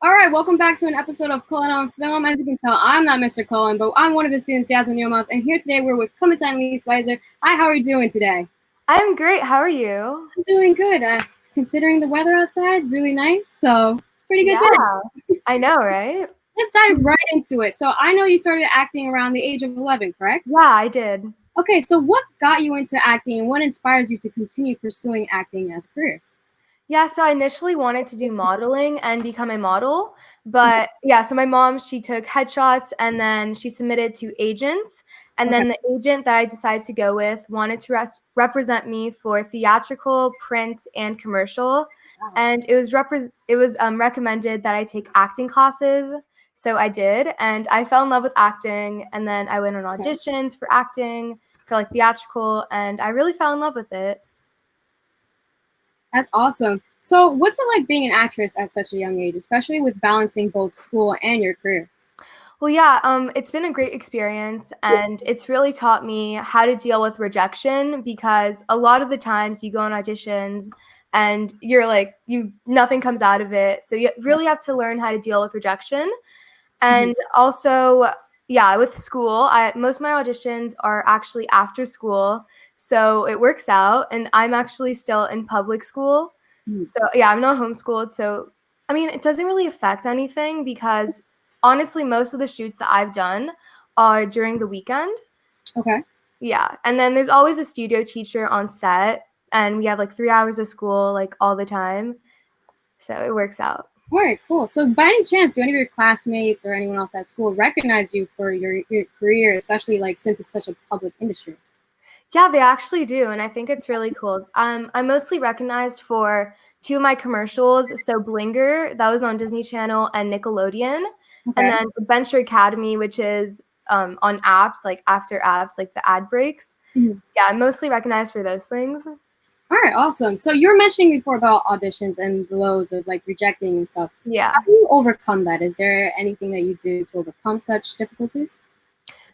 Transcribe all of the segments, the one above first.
All right, welcome back to an episode of Cullen on Film. As you can tell, I'm not Mr. Cullen, but I'm one of his students, Yazemin, and here today we're with Clementine Lea Spieser. Hi, how are you doing today? I'm great. How are you? I'm doing good. Considering the weather outside is really nice, so it's a pretty good day. I know, right? Let's dive right into it. So I know you started acting around the age of 11, correct? Yeah, I did. Okay, so what got you into acting and what inspires you to continue pursuing acting as a career? Yeah, so I initially wanted to do modeling and become a model. But yeah, so my mom, she took headshots and then she submitted to agents. And then the agent that I decided to go with wanted to represent me for theatrical, print, and commercial. And it was recommended that I take acting classes. So I did, and I fell in love with acting. And then I went on auditions for acting, for like theatrical, and I really fell in love with it. That's awesome. So what's it like being an actress at such a young age, especially with balancing both school and your career? Well, yeah, it's been a great experience, and it's really taught me how to deal with rejection, because a lot of the times you go on auditions and you're like, nothing comes out of it. So you really have to learn how to deal with rejection. And also, yeah, with school, most of my auditions are actually after school, so it works out. And I'm actually still in public school. So yeah, I'm not homeschooled. So I mean, it doesn't really affect anything because honestly, most of the shoots that I've done are during the weekend. Okay. Yeah. And then there's always a studio teacher on set, and we have like 3 hours of school like all the time. So it works out. All right, cool. So by any chance, do any of your classmates or anyone else at school recognize you for your career, especially like since it's such a public industry? Yeah, they actually do, and I think it's really cool. I'm mostly recognized for 2 of my commercials. So Blinger, that was on Disney Channel and Nickelodeon, and then Adventure Academy, which is on apps, like after apps, like the ad breaks. Yeah, I'm mostly recognized for those things. All right, awesome. So you were mentioning before about auditions and the lows of like rejecting and stuff. Yeah. How do you overcome that? Is there anything that you do to overcome such difficulties?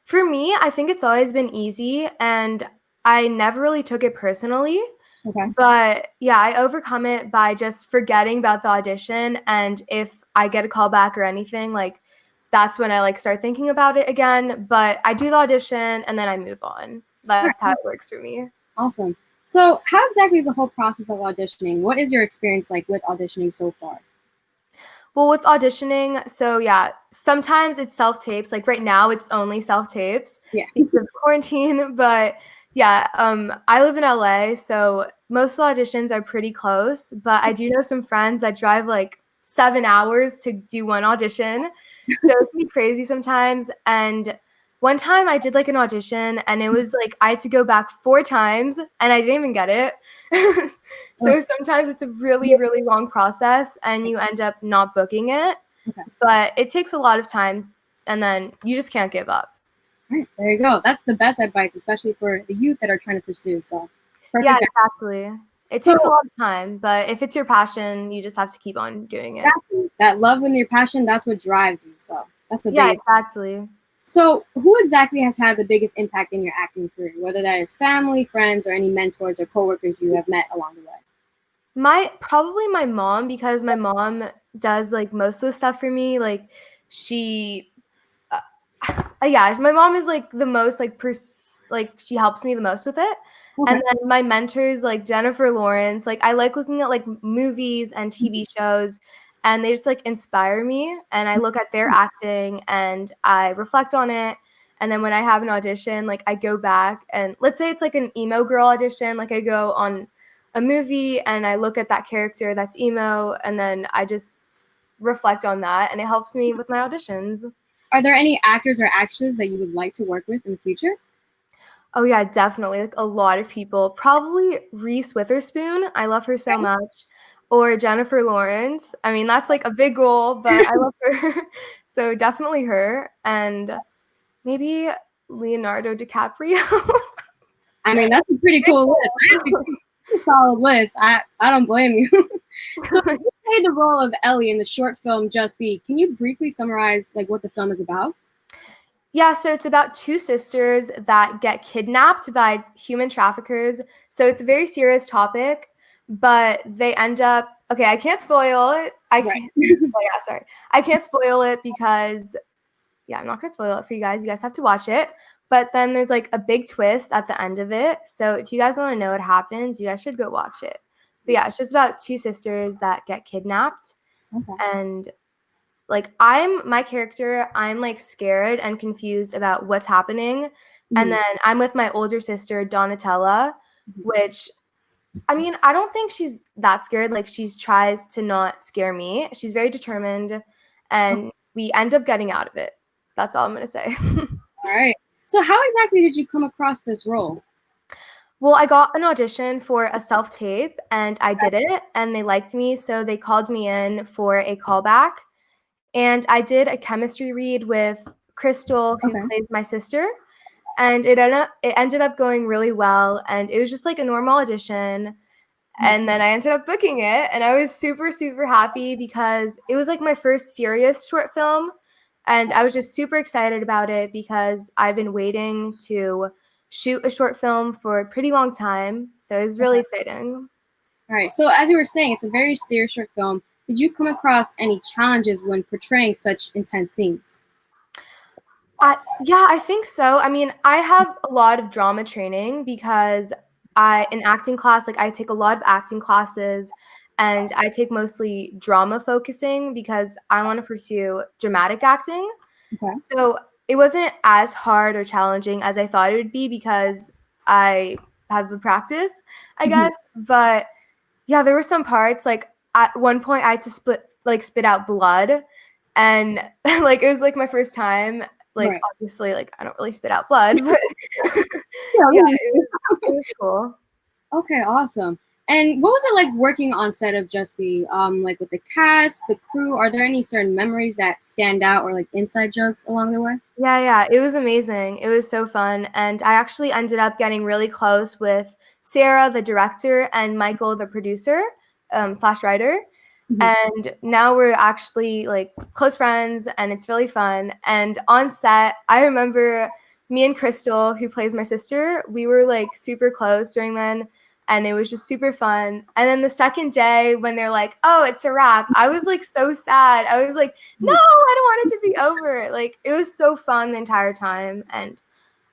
For me, I think it's always been easy, and I never really took it personally. Okay. But yeah, I overcome it by just forgetting about the audition, and if I get a call back or anything, like that's when I like start thinking about it again. But I do the audition and then I move on. That's how it works for me. Awesome. So how exactly is the whole process of auditioning? What is your experience like with auditioning so far? Well, with auditioning, so yeah, sometimes it's self-tapes. Like right now, it's only self-tapes because of quarantine. But yeah, I live in LA, so most of the auditions are pretty close. But I do know some friends that drive like 7 hours to do one audition. So it can be crazy sometimes. And one time I did like an audition, and it was like I had to go back 4 times and I didn't even get it. So sometimes it's a really, really long process and you end up not booking it. But it takes a lot of time, and then you just can't give up. All right, there you go. That's the best advice, especially for the youth that are trying to pursue. So yeah, exactly. It takes a lot of time, but if it's your passion, you just have to keep on doing it. Exactly. That love and your passion, that's what drives you. So that's the biggest. Exactly. So who exactly has had the biggest impact in your acting career, whether that is family, friends, or any mentors or coworkers you have met along the way? Probably my mom, because my mom does like most of the stuff for me. Like she yeah, my mom is like the most like she helps me the most with it. And then my mentors like Jennifer Lawrence, like I like looking at like movies and TV shows, and they just like inspire me, and I look at their acting and I reflect on it. And then when I have an audition, like I go back, and let's say it's like an emo girl audition, like I go on a movie and I look at that character that's emo, and then I just reflect on that, and it helps me with my auditions. Are there any actors or actresses that you would like to work with in the future? Oh yeah, definitely. Like a lot of people. Probably Reese Witherspoon. I love her so much. Or Jennifer Lawrence. I mean, that's like a big goal, but I love her. So definitely her. And maybe Leonardo DiCaprio. I mean, that's a pretty cool list. It's a solid list. I don't blame you. So you played the role of Ellie in the short film Just Be. Can you briefly summarize like what the film is about? Yeah, so it's about 2 sisters that get kidnapped by human traffickers. So it's a very serious topic, but they end up, okay, I can't spoil it, I can't. Oh, yeah, sorry. I can't spoil it because, yeah, I'm not gonna spoil it for you guys. You guys have to watch it. But then there's like a big twist at the end of it. So if you guys want to know what happens, you guys should go watch it. But yeah, it's just about two sisters that get kidnapped. Okay. And like I'm like scared and confused about what's happening. And then I'm with my older sister, Donatella, which I mean, I don't think she's that scared. Like she tries to not scare me. She's very determined and we end up getting out of it. That's all I'm going to say. All right. So how exactly did you come across this role? Well, I got an audition for a self-tape and I did it and they liked me. So they called me in for a callback and I did a chemistry read with Crystal, who plays my sister. And it ended up going really well. And it was just like a normal audition. And then I ended up booking it. And I was super, super happy because it was like my first serious short film. And I was just super excited about it because I've been waiting to shoot a short film for a pretty long time. So it was really exciting. All right. So as you were saying, it's a very serious short film. Did you come across any challenges when portraying such intense scenes? Yeah, I think so. I mean, I have a lot of drama training because in acting class, like I take a lot of acting classes and I take mostly drama focusing because I want to pursue dramatic acting. Okay. So it wasn't as hard or challenging as I thought it would be because I have the practice, I guess. But yeah, there were some parts like at one point I had to spit out blood and like it was like my first time. Like obviously like I don't really spit out blood, but yeah, it was cool. Okay, awesome. And what was it like working on set of Just Be? Like with the cast, the crew, are there any certain memories that stand out or like inside jokes along the way? Yeah, it was amazing. It was so fun. And I actually ended up getting really close with Sarah, the director, and Michael, the producer, / writer. And now we're actually like close friends and it's really fun. And on set, I remember me and Crystal, who plays my sister, we were like super close during then. And it was just super fun. And then the second day when they're like, oh, it's a wrap, I was like so sad. I was like, no, I don't want it to be over. Like it was so fun the entire time. And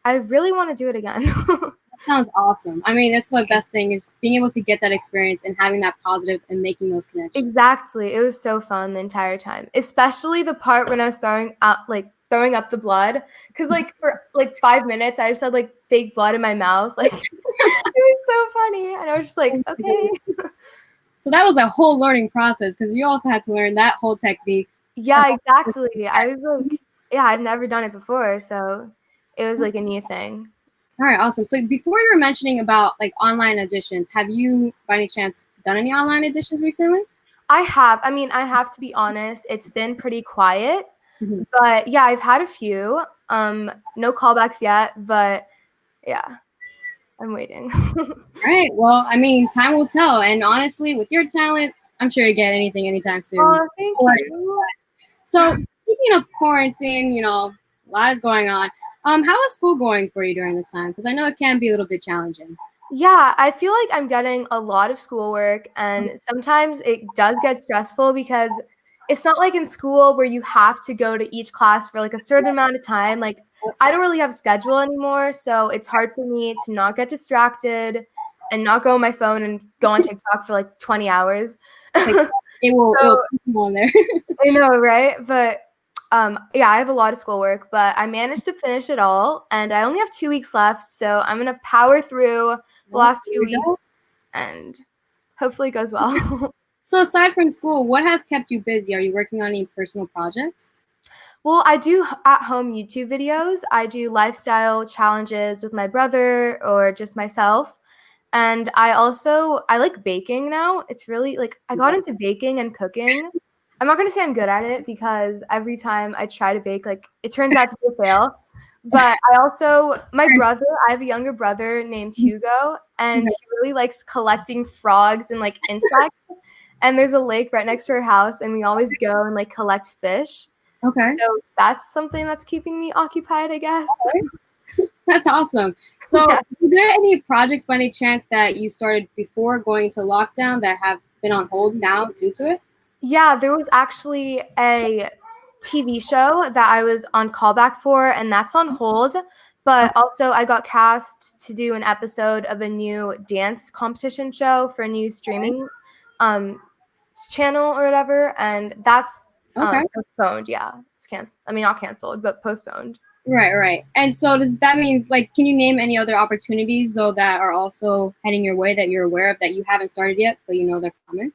I really want to do it again. That sounds awesome. I mean, that's the best thing is being able to get that experience and having that positive and making those connections. Exactly. It was so fun the entire time, especially the part when I was throwing up the blood. Because like for like 5 minutes, I just had like fake blood in my mouth. Like it was so funny. And I was just like, okay. So that was a whole learning process because you also had to learn that whole technique. Yeah, exactly. I was like, yeah, I've never done it before. So it was like a new thing. All right, awesome. So before you were mentioning about like online auditions, have you by any chance done any online auditions recently? I have. I mean, I have to be honest, it's been pretty quiet. But yeah, I've had a few. No callbacks yet, but yeah, I'm waiting. All right. Well, I mean, time will tell. And honestly, with your talent, I'm sure you get anything anytime soon. Oh, thank you. So speaking of quarantine, you know, a lot is going on. How is school going for you during this time? Because I know it can be a little bit challenging. Yeah, I feel like I'm getting a lot of schoolwork, and sometimes it does get stressful because it's not like in school where you have to go to each class for like a certain amount of time. Like I don't really have a schedule anymore, so it's hard for me to not get distracted and not go on my phone and go on TikTok for like 20 hours. It will come on there. I know, right? But yeah, I have a lot of schoolwork, but I managed to finish it all, and I only have 2 weeks left, so I'm gonna power through the last 2 weeks, and hopefully it goes well. So aside from school, what has kept you busy? Are you working on any personal projects? Well, I do at-home YouTube videos. I do lifestyle challenges with my brother or just myself. And I like baking now. It's really like I got into baking and cooking. I'm not going to say I'm good at it because every time I try to bake, like it turns out to be a fail. But I have a younger brother named Hugo, and he really likes collecting frogs and like insects. And there's a lake right next to our house, and we always go and like collect fish. Okay. So that's something that's keeping me occupied, I guess. That's awesome. So Are there any projects by any chance that you started before going into lockdown that have been on hold now due to it? Yeah, there was actually a TV show that I was on callback for, and that's on hold. But also, I got cast to do an episode of a new dance competition show for a new streaming um, channel or whatever, and that's Okay. postponed. Yeah, it's canceled. I mean, not canceled, but postponed. Right. And so does that means like, can you name any other opportunities though that are also heading your way that you're aware of that you haven't started yet, but you know they're coming?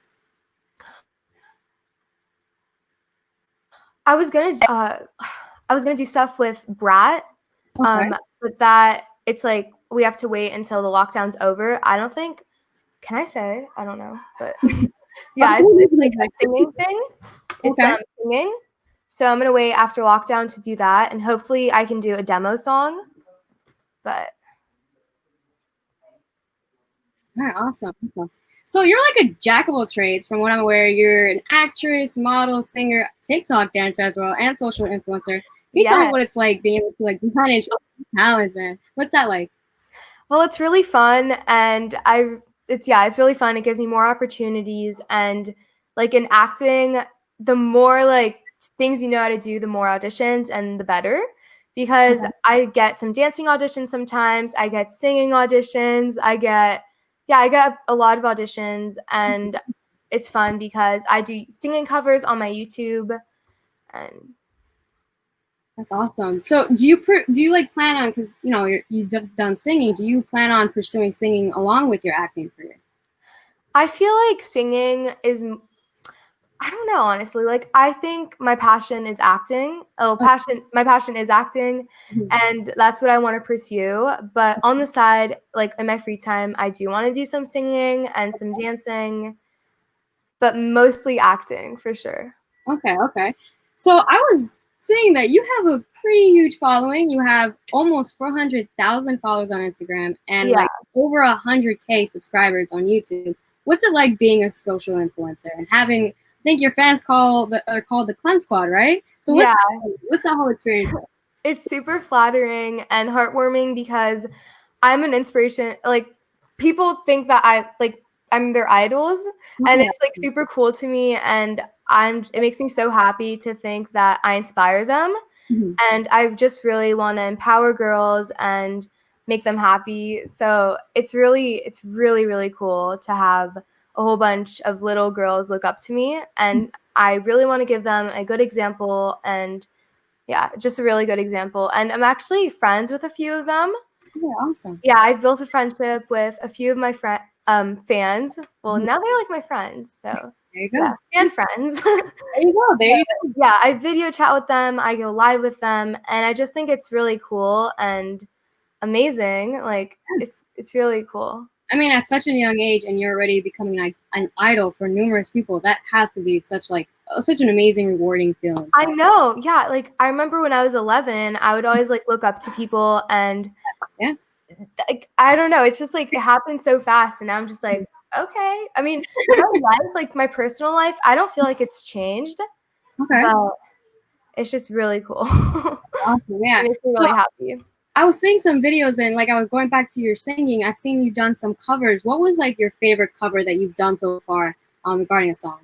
I was gonna I was gonna do stuff with Brat, Okay. but that it's like we have to wait until the lockdown's over. I don't think. Can I say? I don't know, but yeah, it's like a singing thing. It's Okay. singing. So I'm gonna wait after lockdown to do that, and hopefully I can do a demo song. But All right, awesome. So you're like a jack of all trades, from what I'm aware. You're an actress, model, singer, TikTok dancer as well, and social influencer. Can you tell me yeah, what it's like being able to like manage all these talents, man? What's that like? well, it's really fun, and it's really fun. It gives me more opportunities, and like in acting, the more like things you know how to do, the more auditions, and the better. Because Okay. I get some dancing auditions sometimes, I get singing auditions, I get a lot of auditions, and it's fun because I do singing covers on my YouTube, and That's awesome. So do you like plan on, because you know you've done singing? Do you plan on pursuing singing along with your acting career? I feel like singing is I don't know, honestly. Like, I think my passion is acting. My passion is acting, Mhm. and that's what I want to pursue. But on the side, like in my free time, I do want to do some singing and some dancing, but mostly acting for sure. Okay. So I was seeing that you have a pretty huge following. You have almost 400,000 followers on Instagram and Yeah. like over 100K subscribers on YouTube. What's it like being a social influencer and having? I think your fans are called the Clem Squad, right? So Yeah. what's that whole experience like? It's super flattering and heartwarming because I'm an inspiration. Like, people think that I'm their idols, and Okay. it's like super cool to me, and it makes me so happy to think that I inspire them. Mhm. And I just really want to empower girls and make them happy. So it's really cool to have a whole bunch of little girls look up to me, and I really want to give them a good example, and yeah, just a really good example. And I'm actually friends with a few of them. Yeah, awesome. Yeah, I've built a friendship with a few of my fans. Well, Mhm. now they're like my friends. So There you yeah, go. fan friends. There you go. There you Yeah, I video chat with them, I go live with them, and I just think it's really cool and amazing. Like go. it's really cool. I mean, at such a young age, and you're already becoming like an idol for numerous people. That has to be such an amazing, rewarding feeling. I So know. Yeah, like I remember when I was 11, I would always like look up to people and yeah, like I don't know, it's just like it happened so fast and now I'm just like, okay. I mean, my life, like my personal life, I don't feel like it's changed, okay, but it's just really cool. awesome, It yeah. makes me So really happy. I was seeing some videos, and like I was going back to your singing. I've seen you've done some covers. What was like your favorite cover that you've done so far, regarding a song?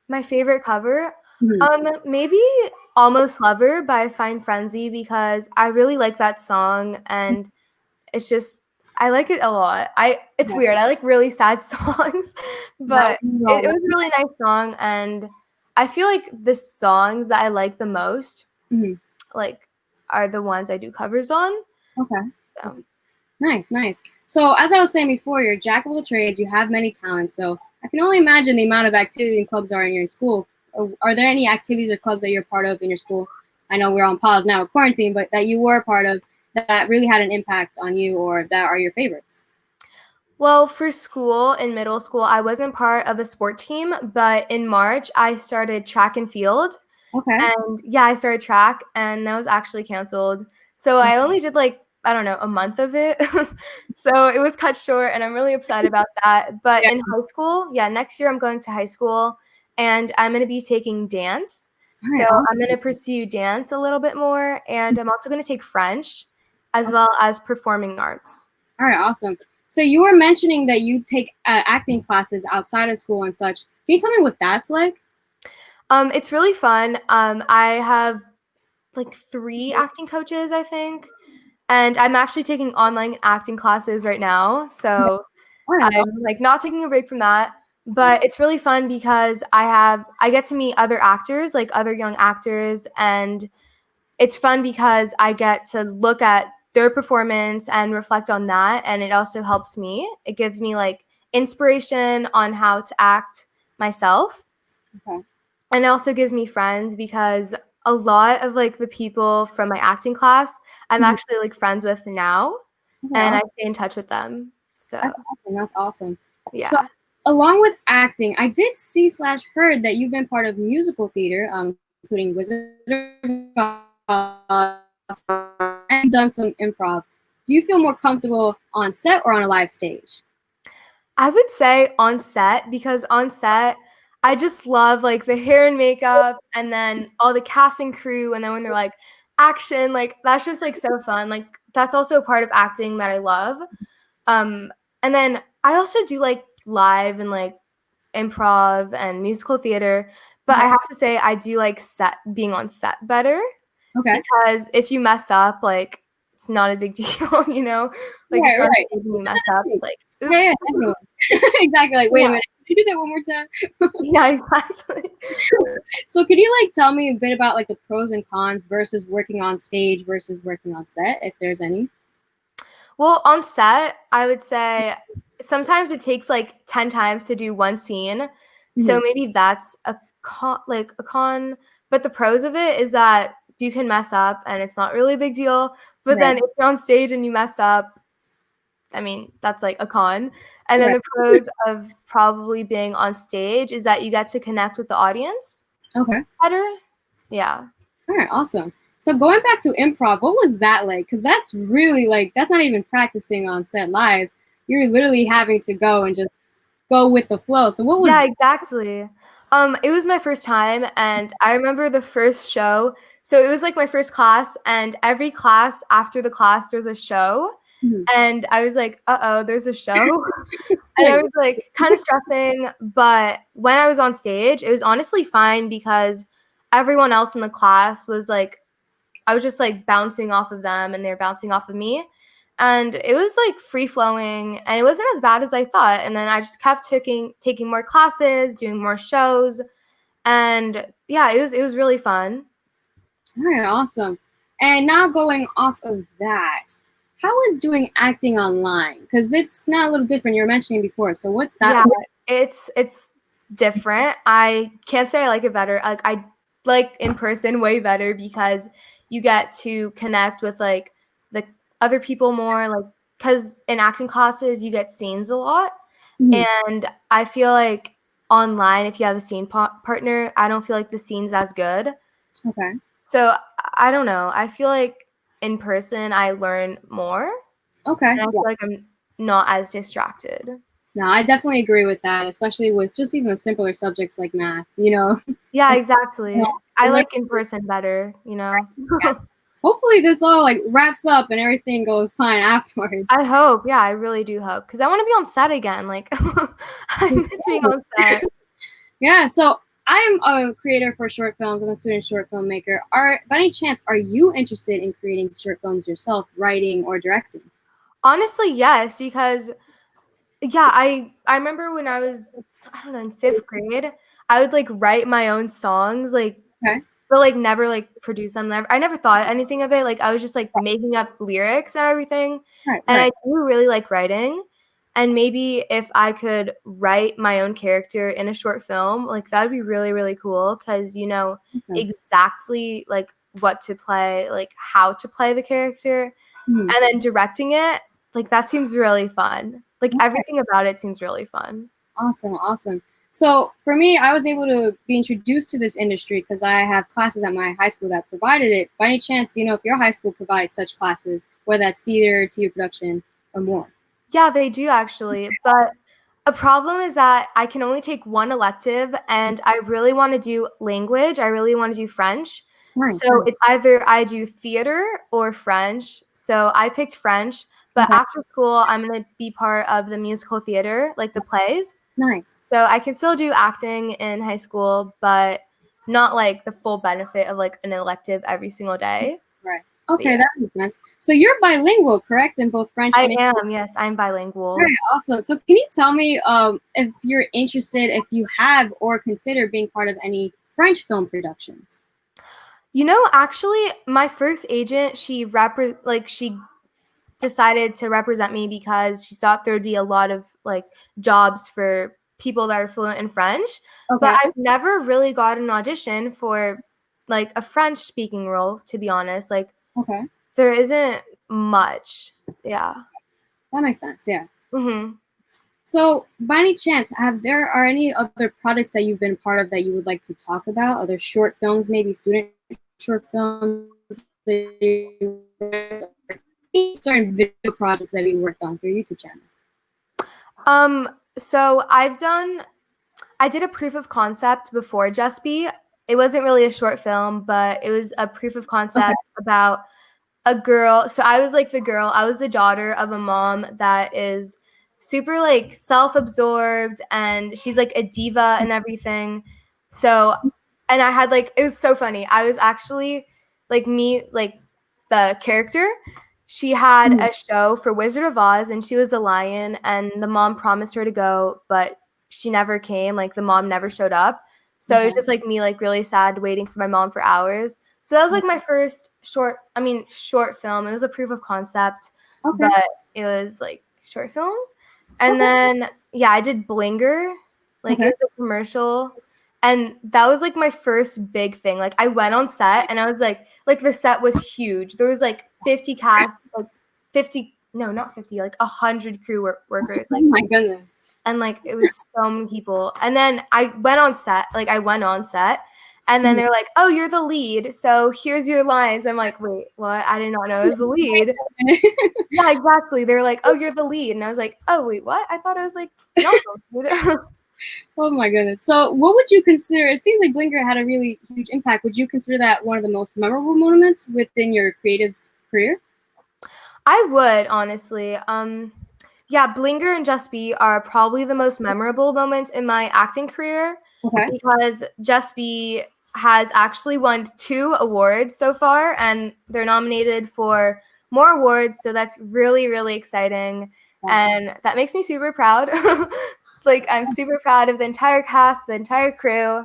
My favorite cover, Mhm. maybe Almost Lover by Fine Frenzy because I really like that song and it's just I like it a lot. It's Okay. weird. I like really sad songs, That but no, it was a really nice song and I feel like the songs that I like the most mhm. like are the ones I do covers on. Okay. So Nice. So as I was saying before, you're a jack of all trades. You have many talents. So I can only imagine the amount of activity and clubs are in your school. Are there any activities or clubs that you're part of in your school? I know we're on pause now with quarantine, but that you were a part of that really had an impact on you, or that are your favorites. well, for school in middle school, I wasn't part of a sport team, but in March I started track and field. Okay. And yeah, I started track and that was actually canceled. So I only did like, I don't know, a month of it. So it was cut short and I'm really upset about that. But Yeah. in high school, yeah, next year I'm going to high school and I'm going to be taking dance. All So right. I'm going to pursue dance a little bit more and I'm also going to take French as well as performing arts. All right. Awesome. So you were mentioning that you take acting classes outside of school and such. Can you tell me what that's like? It's really fun. I have like 3 acting coaches, I think, and I'm actually taking online acting classes right now, so I'm, like, not taking a break from that, but it's really fun because I get to meet other actors, like, other young actors, and it's fun because I get to look at their performance and reflect on that, and it also helps me. It gives me, like, inspiration on how to act myself. Okay. And it also gives me friends because a lot of, like, the people from my acting class, I'm Mhm. actually, like, friends with now, Okay, and I stay in touch with them. So, that's awesome. That's awesome. So, yeah. along with acting, I did see slash heard that you've been part of musical theater, including Wizard of Oz, and done some improv. Do you feel more comfortable on set or on a live stage? I would say on set because on set, I just love, like, the hair and makeup and then all the cast and crew, and then when they're like, "Action," like, that's just, like, so fun. Like, that's also a part of acting that I love. Um, and then I also do, like, live and, like, improv and musical theater, but I Okay. have to say I do like being on set better Okay. because if you mess up, like, it's not a big deal, you know? Like, if Right. you're on Right. stage and you It's mess up, entertaining. it's like, Yeah. "Oops." Yeah. Definitely. Exactly. Like, wait a Yeah. minute. Can you do that one more time? Yeah, exactly. So, could you like tell me a bit about like the pros and cons versus working on stage versus working on set, if there's any? Well, on set, I would say sometimes it takes, like, 10 times to do one scene, so Mhm. maybe that's a con, but the pros of it is that you can mess up and it's not really a big deal, but Right. then if you're on stage and you mess up, I mean, that's, like, a con, and then Right. the pros of probably being on stage is that you get to connect with the audience Okay. better. Yeah. All right. Awesome. So going back to improv, what was that like? Because that's really like that's not even practicing on set live. You're literally having to go and just go with the flow. So what was Yeah, exactly. It was my first time, and I remember the first show. So it was like my first class, and every class after the class, there's a show, Mhm. and I was like, "Uh-oh, there's a show," and I Like, was like kind of stressing. But when I was on stage, it was honestly fine because everyone else in the class was like, I was just like bouncing off of them, and they're bouncing off of me. And it was like free flowing and it wasn't as bad as I thought. And then I just kept taking more classes, doing more shows. And yeah, it was really fun. all right, awesome. And now going off of that, how is doing acting online? Because it's now a little different. You were mentioning before. So what's that Yeah, like? it's different. I can't say I like it better. Like I like in person way better because you get to connect with like the other people more like cuz in acting classes you get scenes a lot Mhm. and I feel like online if you have a scene partner, I don't feel like the scene's as good. Okay. So I don't know. I feel like in person I learn more Okay. and I feel Yeah. like I'm not as distracted. No, I definitely agree with that, especially with just even the simpler subjects like math. Yeah, It's, exactly. I it learns like in person better, you know? hopefully this all like wraps up and everything goes fine afterwards. I hope, yeah, I really do hope, because I wanna be on set again, like, I miss being on set. Yeah, so I am a creator for short films. I'm a student short filmmaker. By any chance, are you interested in creating short films yourself, writing or directing? Honestly, yes, because yeah, I remember when I was, I don't know, in 5th grade, I would, like, write my own songs, like, Okay. but, like, never, like, produce them, I never thought anything of it, like, I was just, like, making up lyrics and everything, Right, and right. I do really like writing, and maybe if I could write my own character in a short film, like, that would be really, really cool because you know Awesome. exactly, like, what to play, like, how to play the character, Mhm. and then directing it, like, that seems really fun. Like, everything about it seems really fun. Awesome, awesome. So for me, I was able to be introduced to this industry because I have classes at my high school that provided it. By any chance, do you know if your high school provides such classes, whether that's theater, TV production, or more? Yeah, they do actually, but a problem is that I can only take one elective, and I really wanna do language, I really wanna do French. So, Nice, nice. it's either I do theater or French. So, I picked French, but Okay, after school, I'm gonna be part of the musical theater, like the plays. nice. So, I can still do acting in high school, but not like the full benefit of like an elective every single day. Right. Okay, that makes sense. So you're bilingual, correct, in both French and English? I am, yes, I'm bilingual. Very awesome. So can you tell me if you're interested, if you have or consider being part of any French film productions? You know, actually, my first agent, she decided to represent me because she thought there would be a lot of like jobs for people that are fluent in French. Okay. But I've never really got an audition for like a French speaking role, to be honest. Like, okay. There isn't much. Yeah. That makes sense. Yeah. Mm-hmm. So, by any chance, are any other projects that you've been part of that you would like to talk about? Other short films, maybe student short films, certain video projects that you worked on for your YouTube channel? So I did a proof of concept before Just Be. It wasn't really a short film, but it was a proof of concept about a girl. So I was like I was the daughter of a mom that is super like self-absorbed, and she's like a diva and everything. So, and I had like, it was so funny. I was actually like the character. She had a show for Wizard of Oz, and she was a lion, and the mom promised her to go, but she never came. Like the mom never showed up. So it was just like me, like really sad, waiting for my mom for hours. So that was like my first short film. It was a proof of concept, but it was like short film. And then I did Blinger. Like it was a commercial. And that was like my first big thing. Like I went on set and I was like the set was huge. There was like 50 cast, like 50, no, not 50, like 100 crew workers. Like, oh my goodness. And like it was so many people. And then I went on set, and then they're like, "Oh, you're the lead, so here's your lines." I'm like, "Wait, what? I did not know I was the lead." Yeah, exactly. They're like, "Oh, you're the lead," and I was like, "Oh, wait, what? I thought I was like not the lead." Oh my goodness. So what would you consider, it seems like Blinger had a really huge impact. Would you consider that one of the most memorable moments within your creative's career? I would, honestly. Yeah, Blinger and Just Be are probably the most memorable moments in my acting career because Just Be has actually won 2 awards so far, and they're nominated for more awards, so that's really, really exciting, and that makes me super proud. Like, I'm super proud of the entire cast, the entire crew,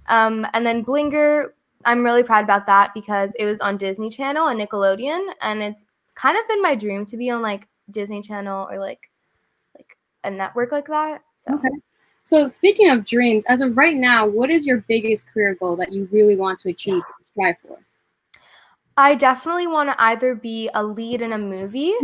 and then Blinger, I'm really proud about that because it was on Disney Channel and Nickelodeon, and it's kind of been my dream to be on, like, Disney Channel or, like a network like that, so. Okay. So speaking of dreams, as of right now, what is your biggest career goal that you really want to achieve and strive for? I definitely want to either be a lead in a movie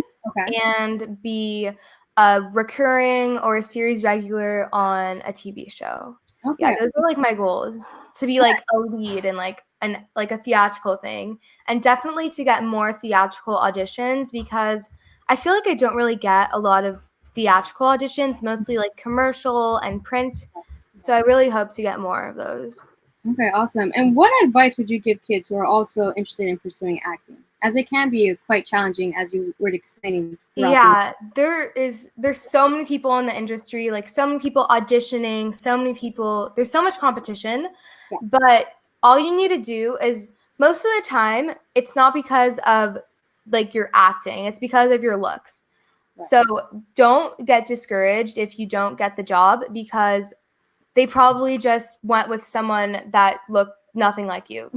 and be a recurring or a series regular on a TV show. Yeah, those are like my goals, to be like a lead in like a theatrical thing, and definitely to get more theatrical auditions because I feel like I don't really get a lot of theatrical auditions, mostly like commercial and print. So I really hope to get more of those. Okay, awesome. And what advice would you give kids who are also interested in pursuing acting? As it can be quite challenging, as you were explaining. Yeah, there's so many people in the industry, like so many people auditioning, there's so much competition, but all you need to do is most of the time, it's not because of like your acting, it's because of your looks. So don't get discouraged if you don't get the job because they probably just went with someone that looked nothing like you.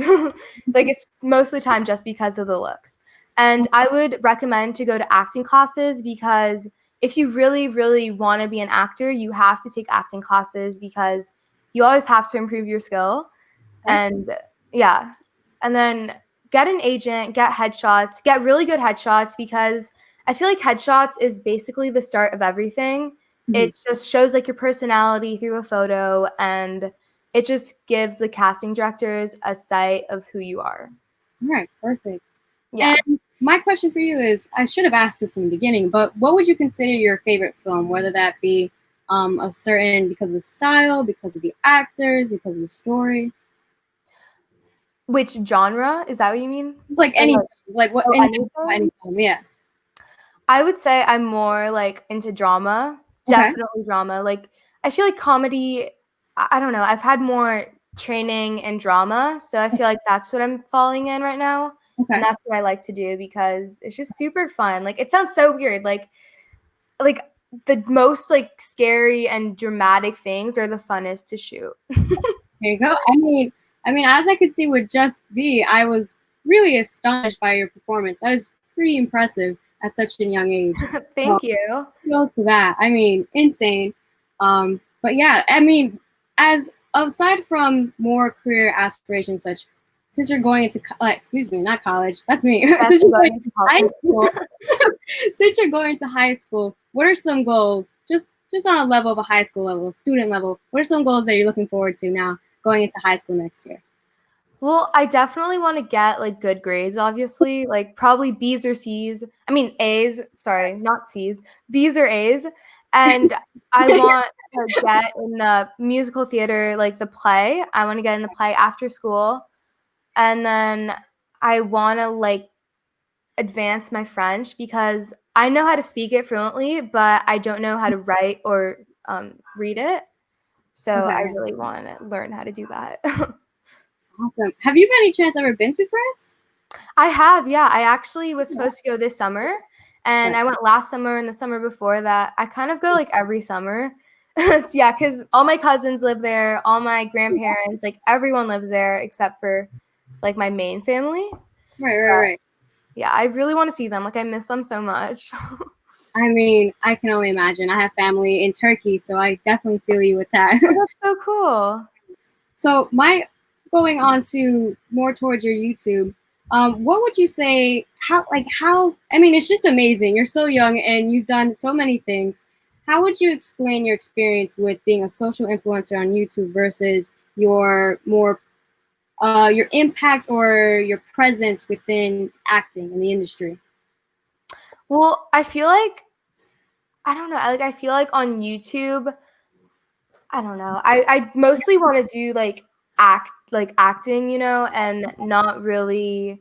Like it's most of the time just because of the looks. And I would recommend to go to acting classes because if you really, really want to be an actor, you have to take acting classes because you always have to improve your skill. And yeah. And then get an agent, get headshots, get really good headshots because I feel like headshots is basically the start of everything. It just shows like your personality through a photo, and it just gives the casting directors a sight of who you are. All right, perfect. Yeah. And my question for you is, I should have asked this in the beginning, but what would you consider your favorite film, whether that be a certain, because of the style, because of the actors, because of the story? Which genre? Is that what you mean? Like any, like what, any film, yeah. I would say I'm more like into drama, definitely drama. Like I feel like comedy, I don't know. I've had more training in drama. So I feel like that's what I'm falling in right now. Okay. And that's what I like to do because it's just super fun. Like, it sounds so weird. Like the most like scary and dramatic things are the funnest to shoot. There you go. I mean, as I could see with Just Be, I was really astonished by your performance. That is pretty impressive at such a young age. Thank you. Kudos to that. I mean, insane. But yeah, I mean, as aside from more career aspirations, such since you're going into excuse me, not college. That's me. Since you're going into high school, since you're going to high school, what are some goals? Just on a level of a high school level, student level. What are some goals that you're looking forward to now going into high school next year? Well, I definitely want to get like good grades, obviously, like probably B's or C's. I mean, A's, sorry, not C's, B's or A's. And I want to get in the musical theater, like the play. I want to get in the play after school. And then I want to like advance my French because I know how to speak it fluently, but I don't know how to write or read it. So I really want to learn how to do that. Awesome. Have you by any chance ever been to France? I have, yeah. I actually was supposed to go this summer, and I went last summer and the summer before that. I kind of go like every summer. Yeah, because all my cousins live there, all my grandparents, like everyone lives there except for like my main family. Right. Yeah, I really want to see them. Like, I miss them so much. I mean, I can only imagine. I have family in Turkey, so I definitely feel you with that. Oh, that's so cool. So going on to more towards your YouTube, what would you say, how, I mean, it's just amazing. You're so young and you've done so many things. How would you explain your experience with being a social influencer on YouTube versus your more, your impact or your presence within acting in the industry? Well, I feel like, I don't know, I feel like on YouTube, I don't know. I mostly want to do like acting, you know, and not really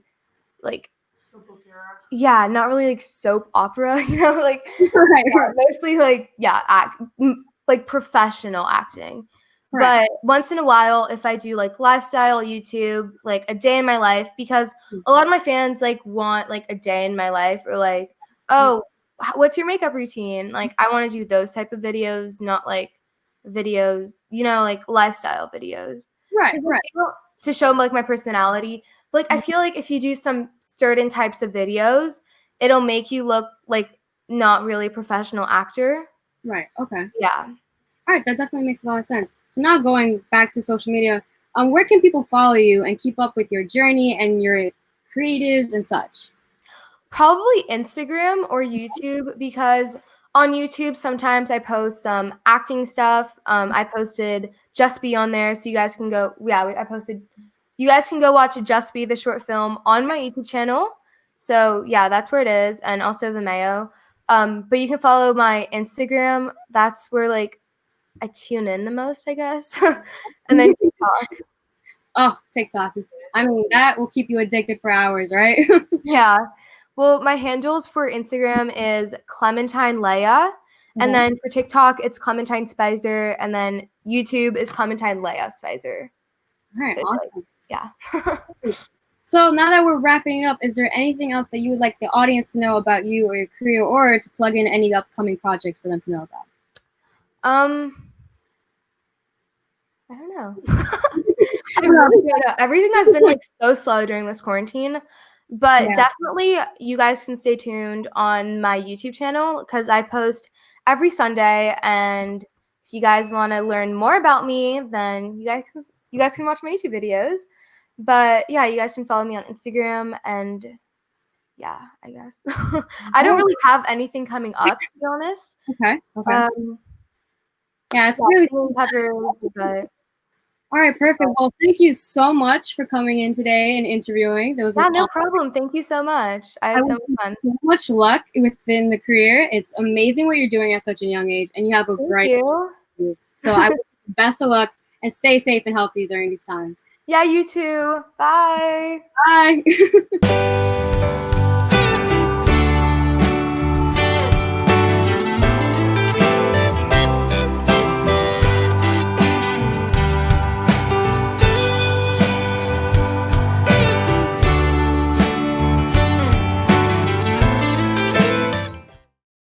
like soap opera. Yeah, not really like soap opera, you know, like mostly like like professional acting. But once in a while, if I do like lifestyle YouTube, like a day in my life, because a lot of my fans like want like a day in my life or like, oh, what's your makeup routine? Like, I want to do those type of videos, not like videos, you know, like lifestyle videos. Right. To show like my personality. Like, I feel like if you do some certain types of videos, it'll make you look like not really a professional actor. Right. Okay. Yeah. All right, that definitely makes a lot of sense. So now going back to social media, where can people follow you and keep up with your journey and your creatives and such? Probably Instagram or YouTube, because on YouTube sometimes I post some acting stuff. I posted Just Be on there, so you guys can go. Yeah, I posted. You guys can go watch Just Be, the short film, on my YouTube channel. So yeah, that's where it is, and also the Mayo. But you can follow my Instagram. That's where like I tune in the most, I guess. And then TikTok. Oh, TikTok. I mean, that will keep you addicted for hours, right? Yeah. Well, my handles for Instagram is Clementine Lea. And then for TikTok, it's Clementine Spieser. And then YouTube is Clementine Lea Spieser. All right, so awesome. Yeah. So now that we're wrapping up, is there anything else that you would like the audience to know about you or your career, or to plug in any upcoming projects for them to know about? I don't know. I really don't know. Everything has been like so slow during this quarantine, but definitely you guys can stay tuned on my YouTube channel because I post every Sunday. And if you guys want to learn more about me, then you guys can watch my YouTube videos. But yeah, you guys can follow me on Instagram, and yeah, I guess I don't really have anything coming up, to be honest. Okay. Yeah, it's really covers, but. All right, perfect. Well, thank you so much for coming in today and interviewing. That was no problem. Thank you so much. I had so much fun. So much luck within the career. It's amazing what you're doing at such a young age, and you have a bright future. So I wish you best of luck and stay safe and healthy during these times. Yeah, you too. Bye. Bye.